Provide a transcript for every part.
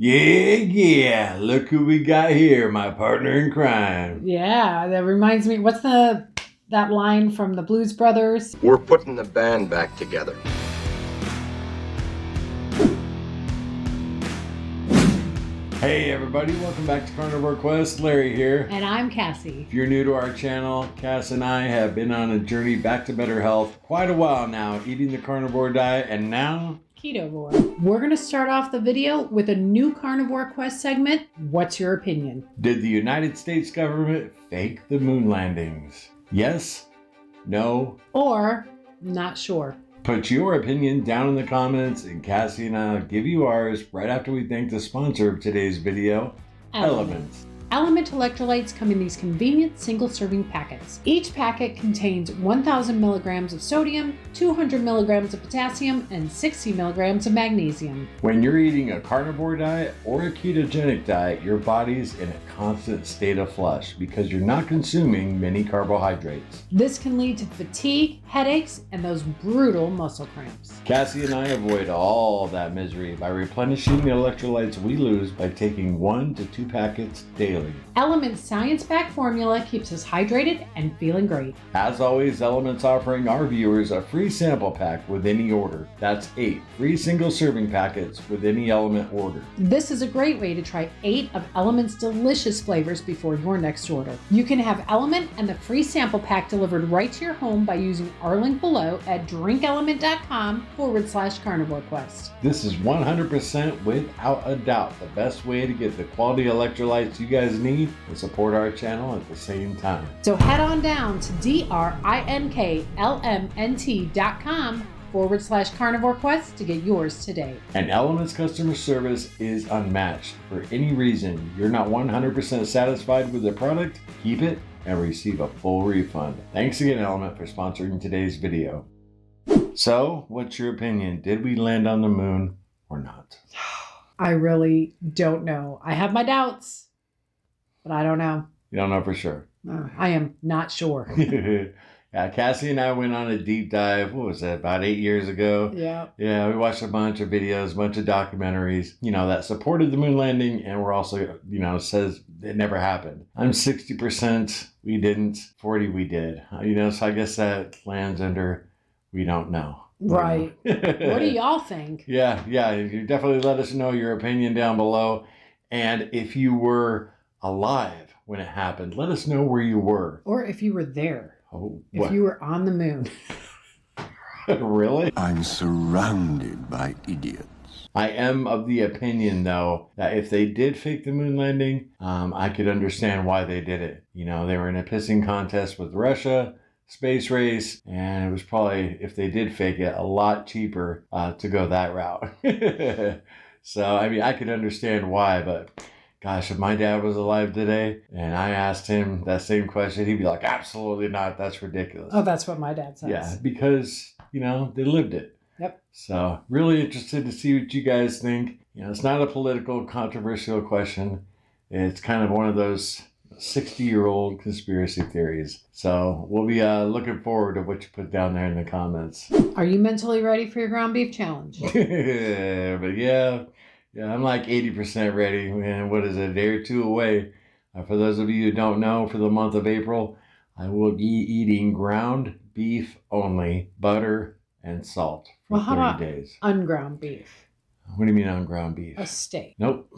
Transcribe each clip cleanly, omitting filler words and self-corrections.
Yeah, look who we got here, my partner in crime. Yeah, that reminds me, what's that line from the Blues Brothers? We're putting the band back together. Hey everybody, welcome back to Carnivore Quest. Larry here. And I'm Cassie. If you're new to our channel, Cass and I have been on a journey back to better health quite a while now, eating the carnivore diet, and now Ketovore. We're going to start off the video with a new Carnivore Quest segment. What's your opinion? Did the United States government fake the moon landings? Yes? No? Or not sure. Put your opinion down in the comments, and Cassie and I'll give you ours right after we thank the sponsor of today's video, Elements. Element electrolytes come in these convenient single-serving packets. Each packet contains 1,000 milligrams of sodium, 200 milligrams of potassium, and 60 milligrams of magnesium. When you're eating a carnivore diet or a ketogenic diet, your body's in a constant state of flush because you're not consuming many carbohydrates. This can lead to fatigue, headaches, and those brutal muscle cramps. Cassie and I avoid all that misery by replenishing the electrolytes we lose by taking 1 to 2 packets daily. Element's science-backed formula keeps us hydrated and feeling great. As always, Element's offering our viewers a free sample pack with any order. That's 8 free single-serving packets with any Element order. This is a great way to try 8 of Element's delicious flavors before your next order. You can have Element and the free sample pack delivered right to your home by using our link below at drinkelement.com/Carnivore Quest. This is 100% without a doubt the best way to get the quality electrolytes you guys need and support our channel at the same time. So head on down to drinklmnt.com/Carnivore Quest to get yours today. And Element's customer service is unmatched. For any reason you're not 100% satisfied with the product, keep it and receive a full refund. Thanks again, Element, for sponsoring today's video. So, what's your opinion? Did we land on the moon or not? I really don't know. I have my doubts, but I don't know. You don't know for sure. I am not sure. Yeah, Cassie and I went on a deep dive, what was that, about 8 years ago? Yeah. Yeah, we watched a bunch of videos, a bunch of documentaries, that supported the moon landing, and we're also, says it never happened. I'm 60%, we didn't, 40 we did. So I guess that lands under we don't know. Right. What do y'all think? Yeah, you definitely let us know your opinion down below. And if you were alive when it happened, let us know where you were. Or if you were there. Oh, if you were on the moon. Really? I'm surrounded by idiots. I am of the opinion, though, that if they did fake the moon landing, I could understand why they did it. They were in a pissing contest with Russia, space race, and it was probably, if they did fake it, a lot cheaper to go that route. So, I could understand why, but gosh, if my dad was alive today and I asked him that same question, he'd be like, absolutely not. That's ridiculous. Oh, that's what my dad says. Yeah, because, they lived it. Yep. So really interested to see what you guys think. It's not a political, controversial question. It's kind of one of those 60-year-old conspiracy theories. So we'll be looking forward to what you put down there in the comments. Are you mentally ready for your ground beef challenge? But yeah, I'm like 80% ready. Man, what is it, a day or two away? For those of you who don't know, for the month of April, I will be eating ground beef only, butter and salt for 30 days. Unground beef? What do you mean unground beef? A steak. Nope.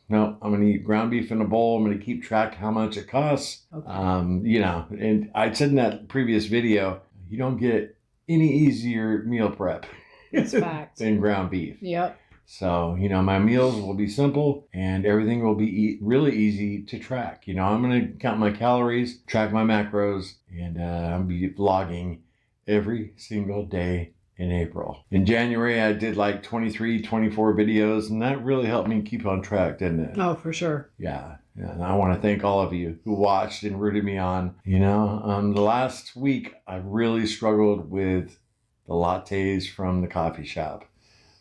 I'm going to eat ground beef in a bowl. I'm going to keep track how much it costs. Okay. And I said in that previous video, you don't get any easier meal prep That's fact. than ground beef. Yep. So, my meals will be simple and everything will be really easy to track. I'm going to count my calories, track my macros, and I'll be vlogging every single day in April. In January, I did like 23, 24 videos, and that really helped me keep on track, didn't it? Oh, for sure. Yeah. And I want to thank all of you who watched and rooted me on. The last week, I really struggled with the lattes from the coffee shop,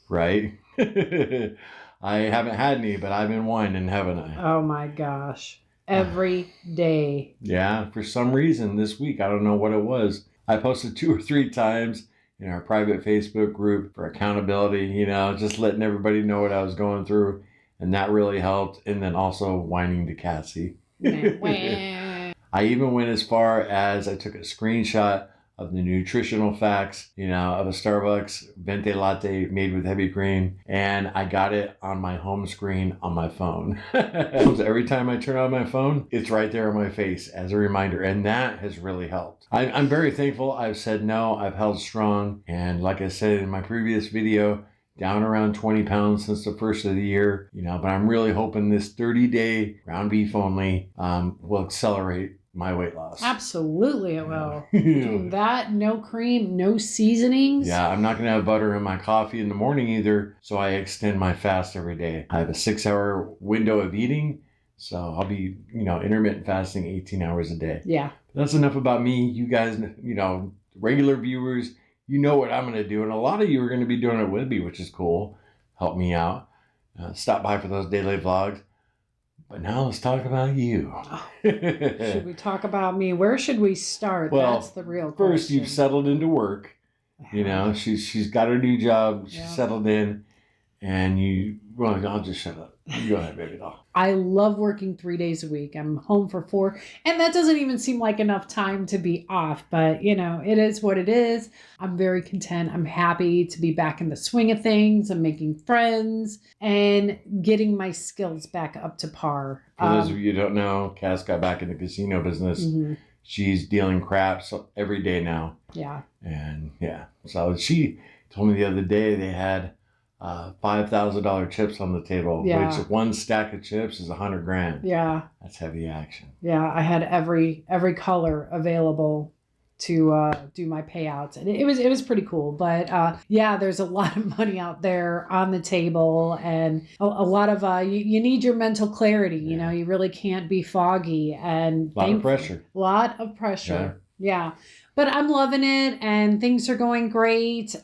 right? I haven't had any, but I've been whining, haven't I? Oh my gosh. Every day. Yeah, for some reason this week, I don't know what it was. I posted 2 or 3 times in our private Facebook group for accountability, just letting everybody know what I was going through. And that really helped. And then also whining to Cassie. Wah. I even went as far as I took a screenshot of the nutritional facts, of a Starbucks venti latte made with heavy cream, and I got it on my home screen on my phone. Every time I turn on my phone, it's right there on my face as a reminder, and that has really helped. I'm very thankful. I've said no, I've held strong, and like I said in my previous video, down around 20 pounds since the first of the year, but I'm really hoping this 30-day ground beef only will accelerate my weight loss. Absolutely it will. Do that, no cream, no seasonings. Yeah, I'm not going to have butter in my coffee in the morning either, so I extend my fast every day. I have a 6-hour window of eating, so I'll be, intermittent fasting 18 hours a day. Yeah. That's enough about me. You guys, regular viewers, you know what I'm going to do, and a lot of you are going to be doing it with me, which is cool. Help me out. Stop by for those daily vlogs. But now let's talk about you. Should we talk about me? Where should we start? Well, that's the real question. First, you've settled into work. She's got her new job. She's settled in. And I'll just shut up. You go ahead, baby doll. I love working 3 days a week. I'm home for 4. And that doesn't even seem like enough time to be off. But, it is what it is. I'm very content. I'm happy to be back in the swing of things. I'm making friends and getting my skills back up to par. For those of you who don't know, Cass got back in the casino business. Mm-hmm. She's dealing craps every day now. Yeah. And so she told me the other day they had $5,000 chips on the table, which one stack of chips is $100,000. Yeah. That's heavy action. Yeah. I had every color available to do my payouts, and it was pretty cool. But there's a lot of money out there on the table, and a lot of you need your mental clarity. You really can't be foggy, and a lot of pressure. Yeah. But I'm loving it, and things are going great.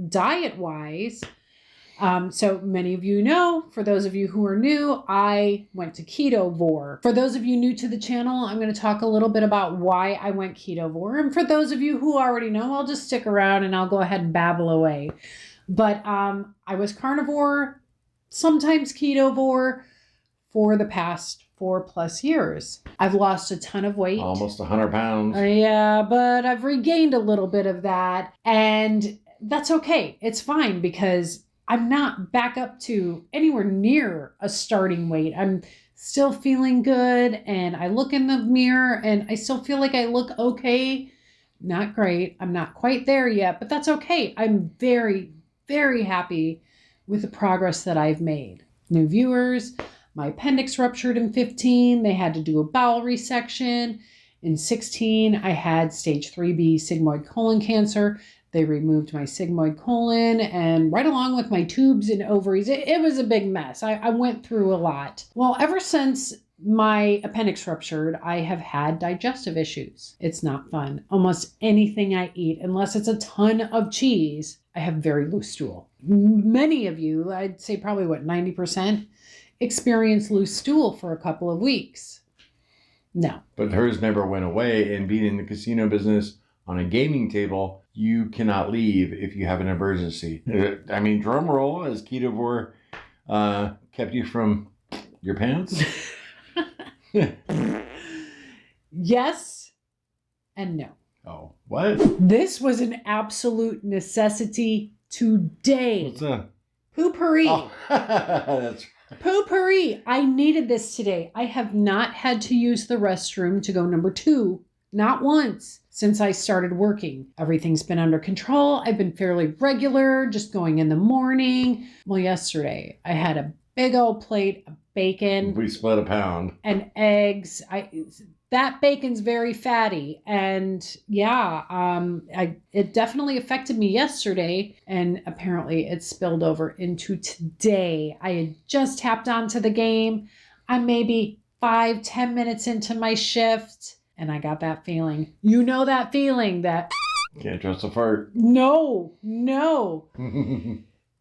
Diet wise, so many of you know, for those of you who are new, I went to Ketovore. For those of you new to the channel, I'm going to talk a little bit about why I went Ketovore. And for those of you who already know, I'll just stick around and I'll go ahead and babble away. But I was carnivore, sometimes Ketovore, for the past 4+ years. I've lost a ton of weight. Almost 100 pounds. Yeah, but I've regained a little bit of that. And that's okay. It's fine because I'm not back up to anywhere near a starting weight. I'm still feeling good, and I look in the mirror and I still feel like I look okay. Not great. I'm not quite there yet, but that's okay. I'm very, very happy with the progress that I've made. New viewers, my appendix ruptured in 15. They had to do a bowel resection. In 16, I had stage 3B sigmoid colon cancer. They removed my sigmoid colon, and right along with my tubes and ovaries, it was a big mess. I went through a lot. Well, ever since my appendix ruptured, I have had digestive issues. It's not fun. Almost anything I eat, unless it's a ton of cheese, I have very loose stool. Many of you, I'd say probably 90%, experience loose stool for a couple of weeks. No. But hers never went away, and being in the casino business on a gaming table, you cannot leave if you have an emergency. I mean, drum roll, as Ketovore kept you from your pants? Yes and no. Oh, what? This was an absolute necessity today. What's that? Poo-pourri. Oh, that's right. Poo-pourri. I needed this today. I have not had to use the restroom to go number 2. Not once since I started working. Everything's been under control. I've been fairly regular, just going in the morning. Well, yesterday I had a big old plate of bacon. We split a pound. And eggs. That bacon's very fatty. And it definitely affected me yesterday. And apparently it spilled over into today. I had just tapped onto the game. I'm maybe 5-10 minutes into my shift. And I got that feeling. You know that feeling that... Can't trust a fart. No.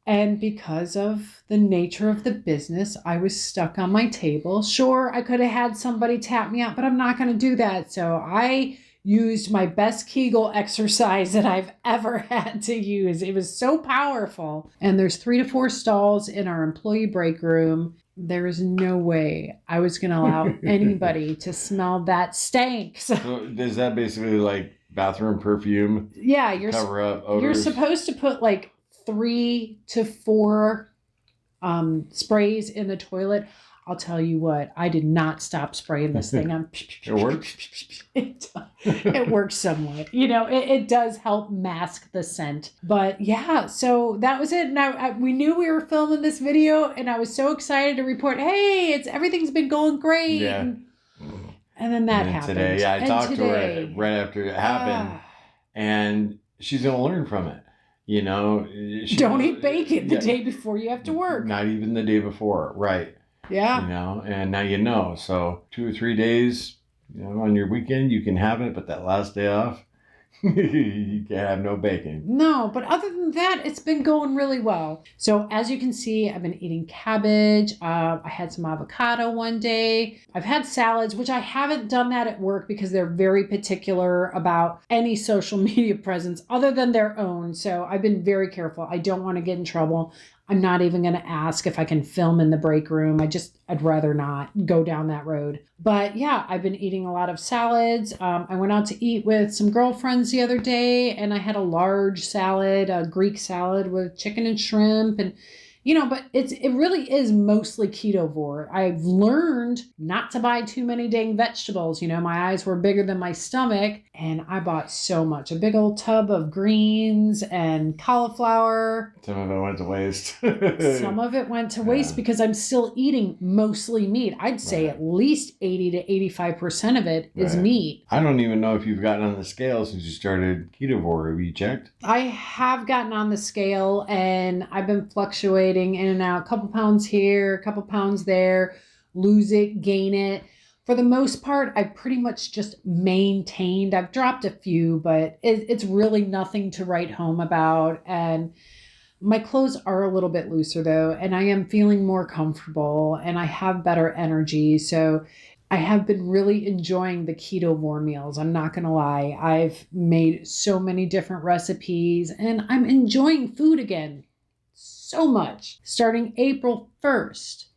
And because of the nature of the business, I was stuck on my table. Sure, I could have had somebody tap me out, but I'm not going to do that. So I used my best Kegel exercise that I've ever had to use. It was so powerful. And there's 3 to 4 stalls in our employee break room. there is no way I was going to allow anybody to smell that stank. So is that basically like bathroom perfume? Yeah, you're cover up odors? You're supposed to put like 3 to 4 sprays in the toilet. I'll tell you what, I did not stop spraying this thing. It works? It works somewhat. It does help mask the scent. But yeah, so that was it. Now we knew we were filming this video, and I was so excited to report, hey, everything's been going great. Yeah. And then that happened. Today, I talked to her right after it happened, and she's going to learn from it. Don't eat bacon the day before you have to work. Not even the day before, right? Yeah. And now So 2 or 3 days, on your weekend, you can have it, but that last day off, you can't have no bacon. No, but other than that, it's been going really well. So as you can see, I've been eating cabbage. I had some avocado one day. I've had salads, which I haven't done that at work because they're very particular about any social media presence other than their own. So I've been very careful. I don't want to get in trouble. I'm not even going to ask if I can film in the break room. I'd rather not go down that road. But yeah, I've been eating a lot of salads. I went out to eat with some girlfriends the other day, and I had a large salad, a Greek salad with chicken and shrimp, and but it really is mostly ketovore. I've learned not to buy too many dang vegetables. My eyes were bigger than my stomach, and I bought so much. A big old tub of greens and cauliflower. Some of it went to waste. Some of it went to waste because I'm still eating mostly meat. I'd say at least 80 to 85% of it is meat. I don't even know if you've gotten on the scale since you started Ketovore. Have you checked? I have gotten on the scale, and I've been fluctuating in and out, a couple pounds here, a couple pounds there, lose it, gain it. For the most part, I've pretty much just maintained. I've dropped a few, but it's really nothing to write home about. And my clothes are a little bit looser though, and I am feeling more comfortable, and I have better energy. So I have been really enjoying the Ketovore meals. I'm not going to lie. I've made so many different recipes, and I'm enjoying food again so much. Starting April 1st,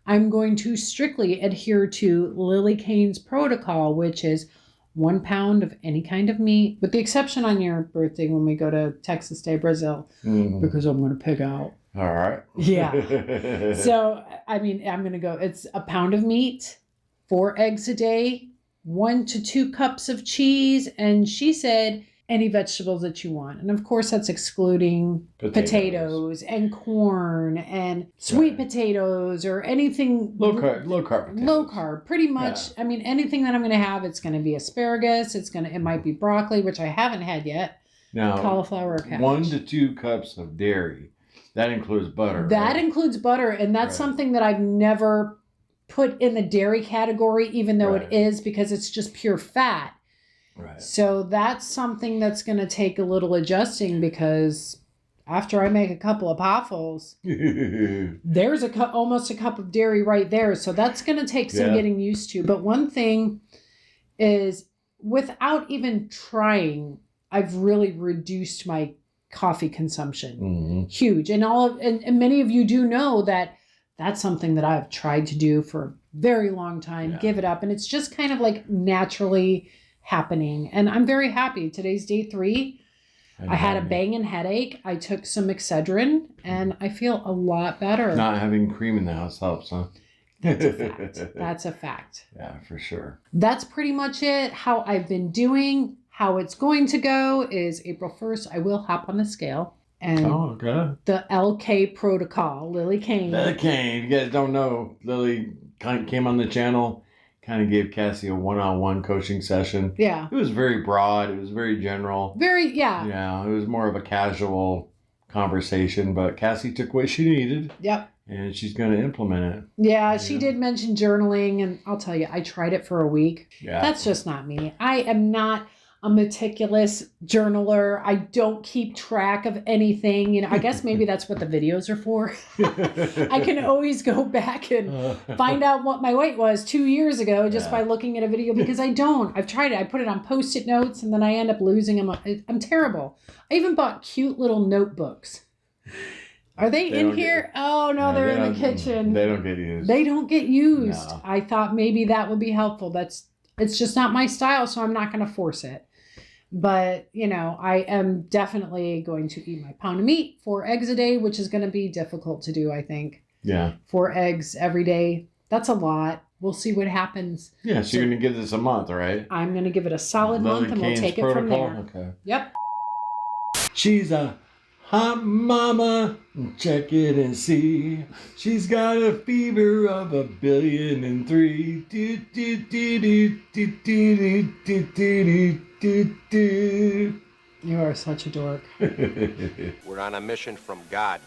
I'm going to strictly adhere to Lily Kane's protocol, which is 1 pound of any kind of meat, with the exception on your birthday when we go to Texas Day, Brazil, because I'm going to pig out. All right. Yeah. So, I'm going to go, it's 1 pound of meat, 4 eggs a day, 1 to 2 cups of cheese, and she said any vegetables that you want. And of course, that's excluding potatoes and corn and sweet potatoes or anything. Low carb potatoes. Low carb, pretty much. Yeah. Anything that I'm going to have, it's going to be asparagus. It might be broccoli, which I haven't had yet. Now, cauliflower or cabbage. 1 to 2 cups of dairy. That includes butter. That includes butter. And that's something that I've never put in the dairy category, even though it is, because it's just pure fat. Right. So that's something that's going to take a little adjusting, because after I make a couple of potholes, there's almost a cup of dairy right there. So that's going to take some getting used to. But one thing is, without even trying, I've really reduced my coffee consumption. Mm-hmm. Huge. And many of you do know that that's something that I've tried to do for a very long time, give it up. And it's just kind of like naturally happening. And I'm very happy. Today's day 3. I had a banging headache. I took some Excedrin, and I feel a lot better. Not having cream in the house helps, huh? That's a fact. That's a fact. Yeah, for sure. That's pretty much it. How I've been doing, how it's going to go is April 1st. I will hop on the scale. And the LK protocol, Lily Kane. Lily Kane. You guys don't know, Lily came on the channel, kind of gave Cassie a one-on-one coaching session. Yeah. It was very broad. It was very general. Yeah, it was more of a casual conversation, but Cassie took what she needed. Yep. And she's going to implement it. Yeah, she did mention journaling, and I'll tell you, I tried it for a week. Yeah. That's just not me. I am not a meticulous journaler. I don't keep track of anything. I guess maybe that's what the videos are for. I can always go back and find out what my weight was 2 years ago just by looking at a video, because I don't. I've tried it. I put it on Post-it notes, and then I end up losing them. I'm terrible. I even bought cute little notebooks. Are they in don't here? Oh no, No, they're they in the don't- kitchen. They don't get used. They don't get used. No. I thought maybe that would be helpful. It's just not my style, so I'm not going to force it. But, I am definitely going to eat my pound of meat, 4 eggs a day, which is going to be difficult to do, I think. Yeah. 4 eggs every day. That's a lot. We'll see what happens. Yeah, so you're going to give this a month, right? I'm going to give it a solid Lily month and we'll Kane's take it from protocol? there. Okay. Yep. She's a hot mama. Check it and see. She's got a fever of 1,000,000,003. Do, do, do, do, do, do, do, do, do, do. You are such a dork. We're on a mission from God.